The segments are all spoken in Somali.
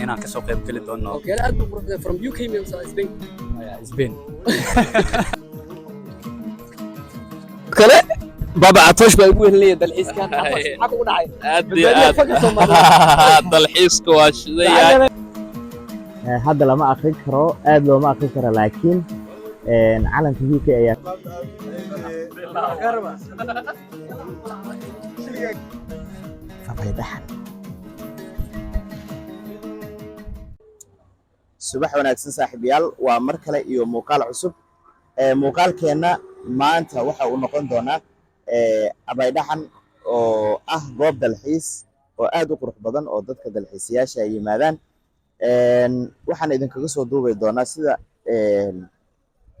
inaan ka soo qayb geli doono. Okay, aad buu qurux badan from UK means Spain. Spain. kale baba Atosh baa ugu helay dalxiiskan maxaa ugu dhacay aad dalxiisku waa shiday hadda lama akhrin karo aad looma akhrin karo laakiin calanka UK ayaa Abaydaxan subax wanaagsan saaxiibayaal waa mar kale iyo muuqaal cusub muuqaalkeena maanta waxa uu noqon doonaa Abaydaxan oo ah goob dalxiis oo aad u qurux badan oo dadka dalxiisayaasha ay yimaadaan waxaan idinkaga soo duubay doonaa sida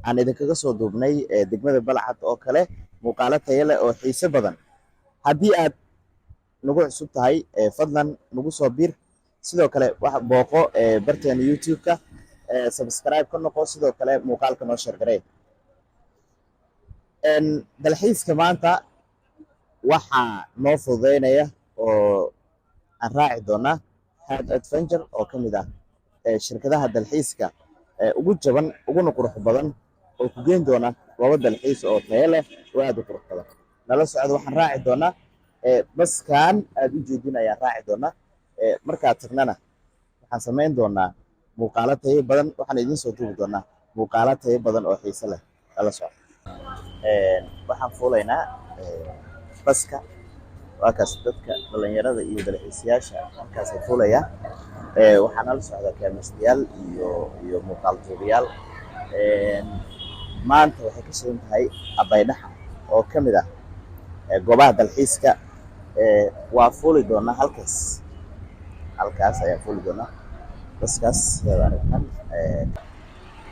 aan idinkaga soo duubnay degmada Balcad oo kale muuqaalo tayo leh oo xiiso badan haddii aad nagu cusub tahay fadlan nagu soo biir sidoo kale wax booqo barteena YouTube-ka subscribe ka noqo sidoo kale muuqaalka noo share garee dalxiiska maanta waxaa noo fududeynaya oo aan raaci doonaa Hard Adventure oo ka mid ah shirkadaha dalxiiska ugu jaban uguna qurux badan oo ku geyn doona goobo dalxiis oo tayo leh oo aad u qurux badan nala socdo waxaan raaci doonaa baskan aad u jeedin ayaan raaci doonaa markaad tagnana waxaan samayn doonaa muuqaalo tayo badan waxaan idin soo duubi doonaa muuqaalo tayo badan oo xiiso leh nala socdo waxaan fuulaynaa baska waa kaas dadka dhalinyarada iyo dalxiisayaasha halkaas ay fuulayaan waxaan nala socdaa kaamistayaal iyo muuqaal duubiyaal maanta waxay ka shidan tahay Abaydaxan oo ka mid ah goobaha dalxiiska waa fuuli doonaa halkaas ayaa fuuli doonaa baskaas aragtan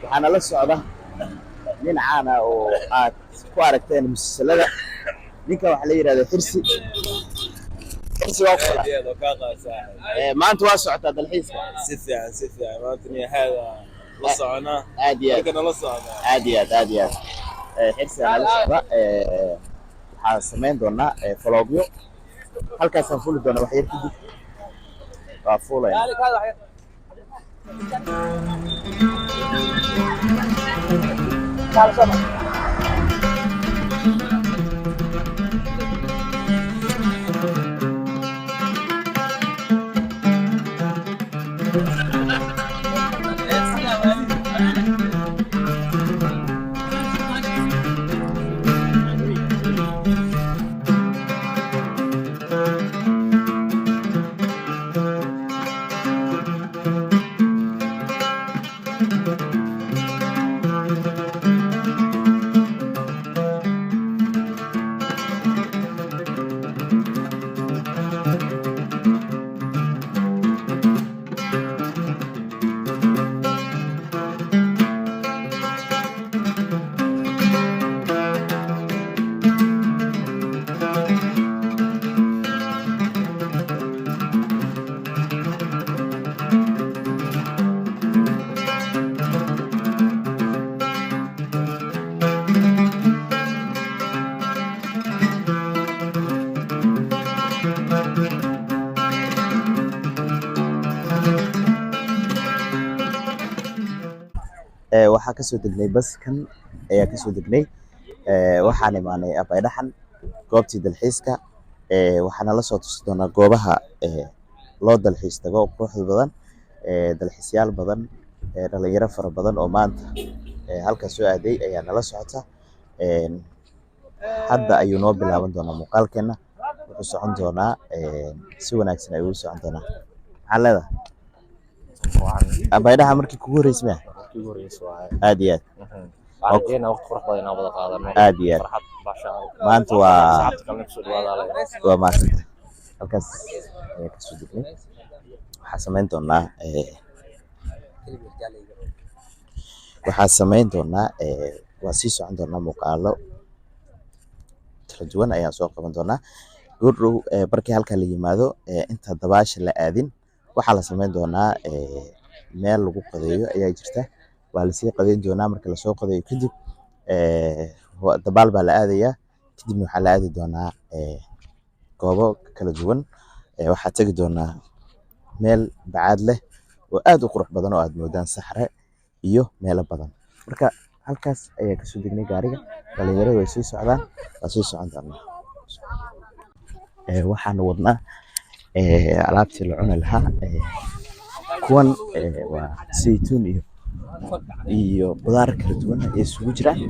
waxaa nala socda nin caan ah oo aad ku aragteen musalsalada ninka waxa la yiraahdaa Xirsi waa kula maanta waa socotaa dalxiiska si fiican maanta ni hada la soconaa aad iyo kana la soconaa aad Xirsi nala socda waxaan samayn doonaa vlogyo halkaasaan fuuli doonaa wax yar kadib waa fuulayna waxaa ka soo degnay baskan ayaa ka soo degnay waxaan imaanay Abaydaxan goobtii dalxiiska waxaana la soo tusi doonaa goobaha loo dalxiis tago quruxda badan dalxiisyaal badan dhalinyaro fara badan oo maanta halkaas soo aaday ayaa nala socota hadda ayuu noo bilaaban doonaa muuqaalkeena wuxuu socon doonaa si wanaagsan ayuu socon doonaa maxaa leedahay Abaydaxan markii kugu horeysay aad iyo aad aad iyo aad maanta waa maasanta halkaas ayaa kasoo degnay waxaa samayn doonaa waa sii socon doonaa muuqaalo kala duwan ayaan soo qaban doonaa goordhow markii halkaa la yimaado inta dabaasha la aadin waxaa la samayn doonaa meel lagu qadeeyo ayaa jirta waa la sii qadeyn doonaa marka lasoo qadeeyo kadib dabaal baa la aadayaa kadibna waxaa la aadi doonaa goobo kala duwan waxaa tegi doonaa meel bacaad leh oo aad u qurux badan oo aad moodaan saxare iyo meelo badan. Marka halkaas ayaa kasoo degnay gaariga, dhalinyaradu way sii socdaan, waa sii socon doonaa. Waxaan wadnaa alaabtii la cuni lahaa. Kuwan waa saytuun iyo qudaar kala duwan ay isugu jiraan.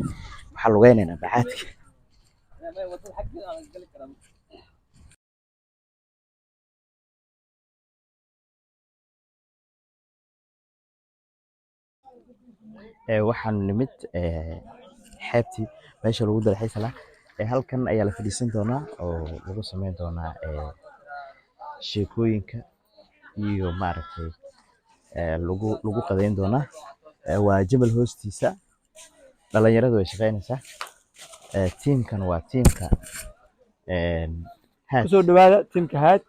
Waxaa lugeynaynaa bacaadka. Waxaan nimid xeebtii meesha lagu dalxiisi lahaa. Halkan ayaa la fadhiisan doonaa oo lagu sameyn doonaa sheekooyinka iyo maaragtay lagu qadeyn doonaa. Waa jabal hoostiisa, dhalinyaradu way shaqeynaysaa. Tiimkan waa tiimka Haad. kusoo dhawaada tiimka Haad.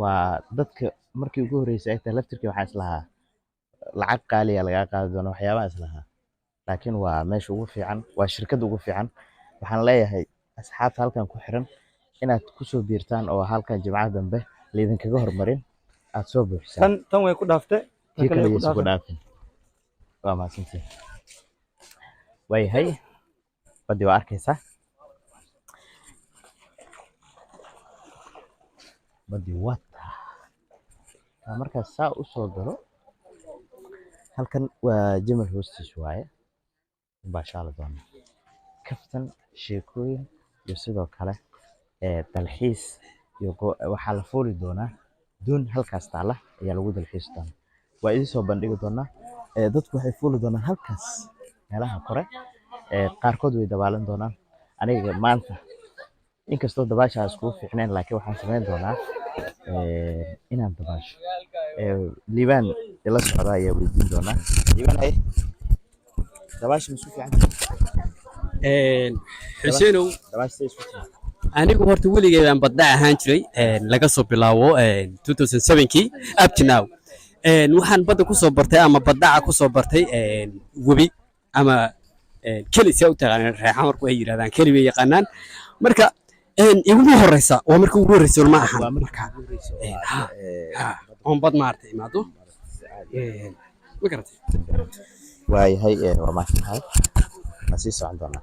Waa dadka markii ugu horeysay ay tahay laftirkii waxaan islahaa lacag qaaliya lagaa qaadi doono waxyaabaha islahaa, laakiin waa meesha ugu fiican, waa shirkadda ugu fiican. waxaan leeyahay asxaabta halkan ku xiran inaad kusoo biirtaan oo halkan jimcaha dambe laydinkaga hormarin aad soo buuxisaan. tan way ku dhaaftay, tii kale way isku dhaafin. waa mahadsantihiin. waayahay baddi waa arkaysaa, baddi wata markaas saa u soo galo. halkan waa jamal hoostiis waaye, baashaala doona kaftan, sheekooyin iyo sidoo kale dalxiis iyo waxaa la fuuli doonaa doon halkaas taala ayaa lagu dalxiisi doonaa. waa idin soo bandhigi doonaa. dadku waxay fuuli doonaan halkaas meelaha kore. qaarkood way dabaalan doonaan. aniga maanta inkastoo dabaasha aan iskugu fiicnayn, laakiin waxaan sameyn doonaa inaan dabaasho. liibaan ila socda ayaa weydiin doonaa. liibaan ay dabaasha ma isku fiican Xuseenow, dabaasha isku fiican anigu horta weligeedaan badda ahaan jiray laga soo bilaabo 2007kii up to now. waxaan badda ku soo bartay ama baddaca ku soo bartay webi ama keli si u taqaanaan reexa marku ay yiraahdaan keli way yaqaanaan. marka iguma horeysa waa markii ugu horeysa ma ahan marka on bad maartay imaado ma garatay. waayahay waa mahadsantahay. ma sii socon doonaa.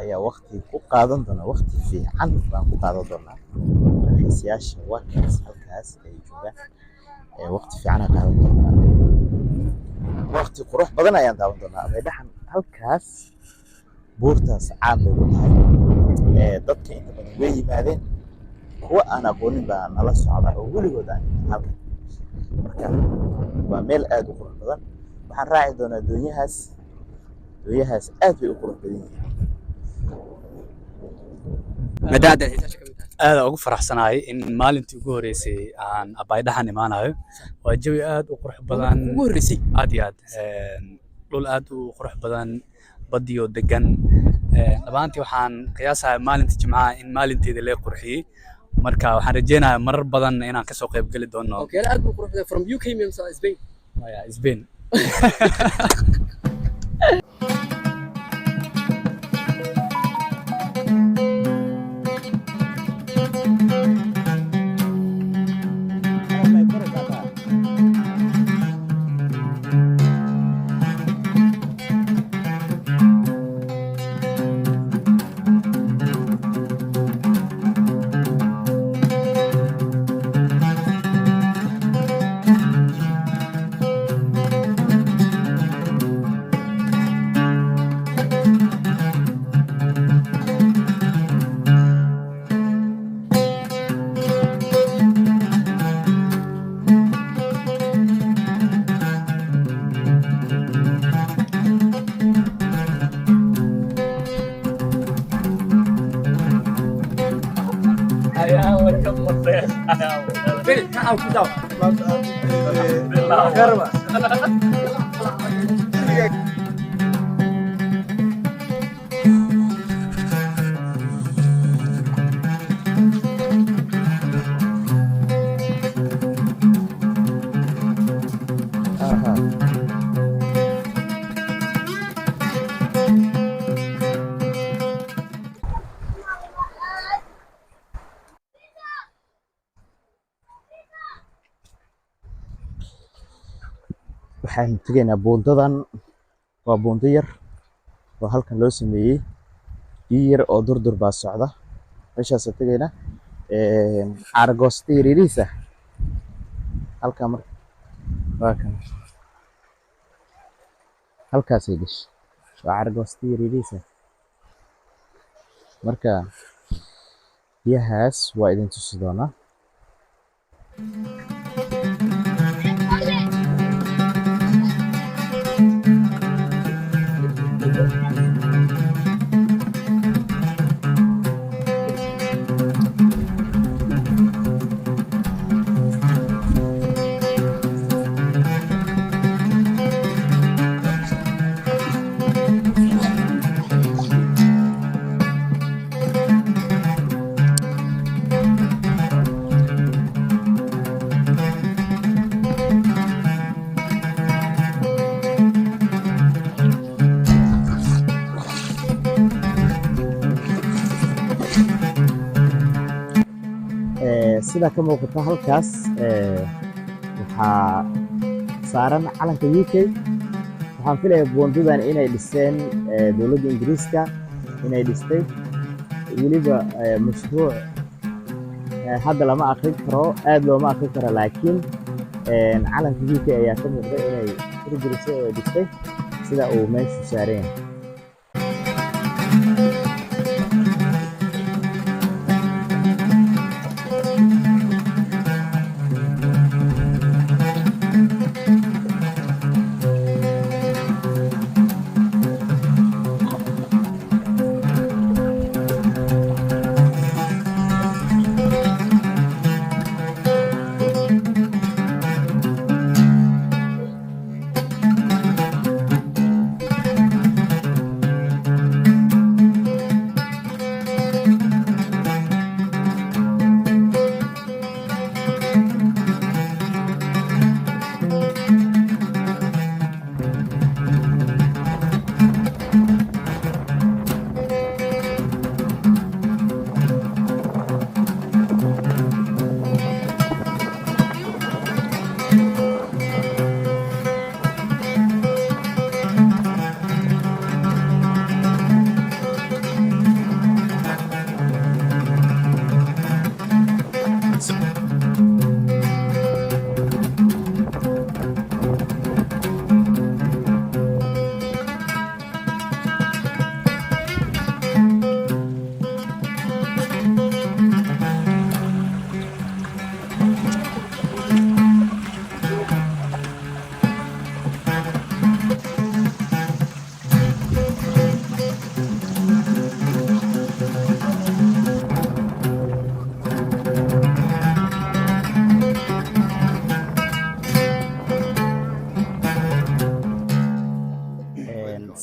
ayaa waqti ku qaadan doona, waqti fiican baan ku qaadan doonaa. dalxiisayaasha waa kaas halkaas ay joogaan. waqti fiican aan qaadan doonaa, waqti qurux badan ayaan daawan doonaa. dhaxan halkaas buurtaas caan bay ku tahay. dadka inta badan way yimaadeen, kuwa aan aqoonin baa nala socda oo weligood aan halkan. marka waa meel aad u qurux badan. waxaan raaci doonaa doonyahaas. doonyahaas aad bay u qurux badan yihiin. madaada aad ugu faraxsanahay in maalintii ugu horeysay aan abaydhahan imaanayo. waa jawi aad u qurux badan, ugu horeysay aad iyo aad dhul aad u qurux badan, badiyo degan. dhabaantii waxaan qiyaasahay maalintii jimcaha in maalinteeda lee qurxiyey. marka waxaan rajeynayaa marar badan inaan kasoo qayb geli doono. okay aad buu qurux badan from UK means Spain. yeah, Spain. waxaan tegaynaa buundadan. waa buundo yar oo halkan loo sameeyey. biyo yar oo durdur baa socda. meeshaasaan tegaynaa. caaragoosta yaryariisa halkaa marka waa kan halkaasay gashay. waa caaragoosta yaryariisa marka biyahaas waa idin tusi doonaa. sida ka muuqata halkaas waxaa saaran calanka UK. waxaan filayaa buundadan inay dhiseen dowladda Ingiriiska inay dhistay. weliba mashruuc hadda lama akhrin karo, aad looma akhrin karo, laakiin calanka UK ayaa ka muuqda inay hirgelisay oo dhistay sida uu meeshu saaran yahay.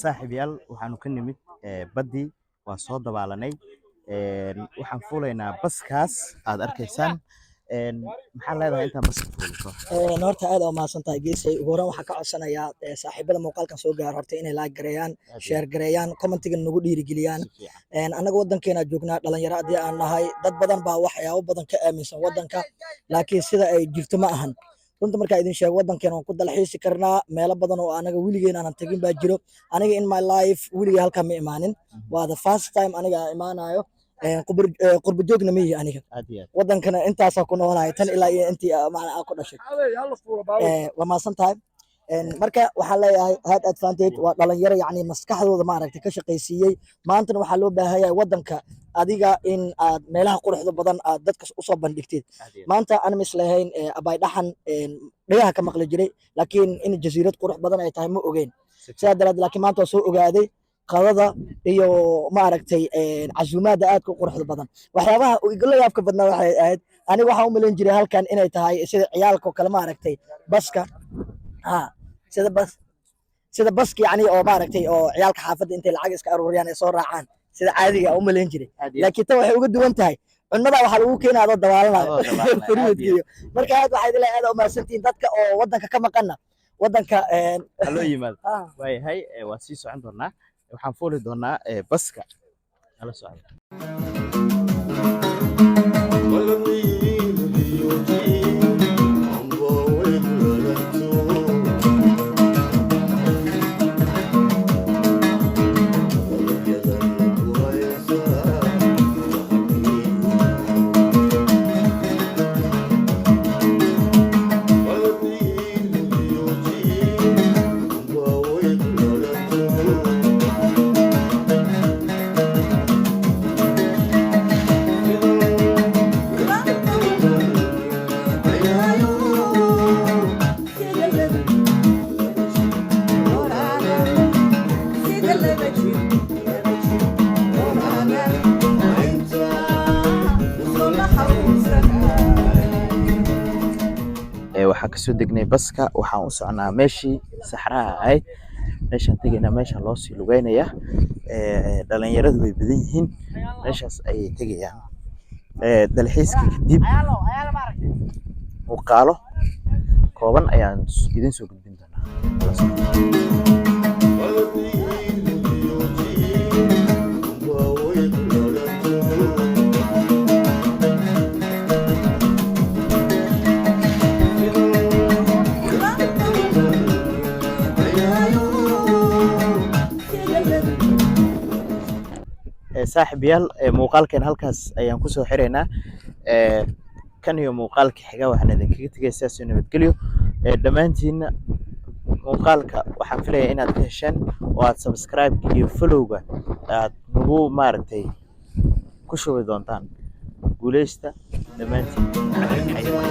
saaxiibayaal waxaanu ka nimid baddii waa soo dabaalanay. waxaan fuulaynaa baskaas aad arkaysaan. maxaa leedahay intaan baska fuulto? horta aad u mahadsantahay geesay. ugu horreyn waxaan ka codsanayaa saaxiibada muuqaalkan soo gaar horta inay like gareeyaan, share gareeyaan, commentiga nagu dhiirigeliyaan. annaga waddankeena joognaa dhalinyaro haddii aan nahay, dad badan baa waxyaabo badan ka aaminsan waddanka, laakiin sida ay jirto ma ahan. runta markaa idin sheego waddankeena waan ku dalxiisi karnaa. meelo badan oo anaga weligeen aanan tagin baa jiro. aniga in my life weligay halkaa ma imaanin. waa the first time aniga imaanayo. qurba joogna ma yihi aniga. waddankana intaasaa ku noolahay tan ilaa iyo intii macnaa ku dhashay. waa mahadsan tahay. marka waxaan leeyahay had advantage waa dhalinyaro yacni maskaxdooda maaragtay ka shaqaysiiyey. maantana waxaa loo baahan yahay waddanka adiga in aad meelaha quruxda badan aad dadka usoo bandhigtid. maanta anima islahayn abay dhaxan dhagaha ka maqli jiray, laakiin in jasiirad qurux badan ay tahay ma ogeyn. sidaa daraaddeed laakiin maanta waa soo ogaaday. qadada iyo maaragtay casuumaadda aadka u quruxda badan waxyaabaha igala yaabka badnaa waxay ahayd aniga waxaan u malayn jiray halkan inay tahay sida ciyaalka oo kale maaragtay baska sida baski yani oo maaragtay oo ciyaalka xaafadda intay lacag iska aruuriyaan ay soo raacaan sida caadiga u malayn jiray laakiin tan waxay uga duwan tahay cunnada waxaa lagu keenaa adoo dabaalanayo marka aad waxaad ilaa aad u mahadsantihiin dadka oo waddanka ka maqanna waddanka haloo yimaado waayahay waan sii socon doonaa waxaan fuuli doonaa baska hala socda waxaan kasoo degnay baska waxaan u soconaa meeshii saxraha ahayd meeshaan tegaynaa meeshaan loo sii lugeynaya dhalinyaradu way badan yihiin meeshaas ayay tegayaan dalxiiska kadib muuqaalo kooban ayaan idin soo gudbin doonaa saaxiibayaal muuqaalkan halkaas ayaan ku soo xiraynaa kan iyo muuqaalka xiga waxaan idinkaga tegay sidaas nabadgelyo dhammaantiinna muuqaalka waxaan filayaa inaad ka hesheen oo aad subscribe iyo followga aad nagu maaragtay ku shubi doontaan guuleysta dhammaantiin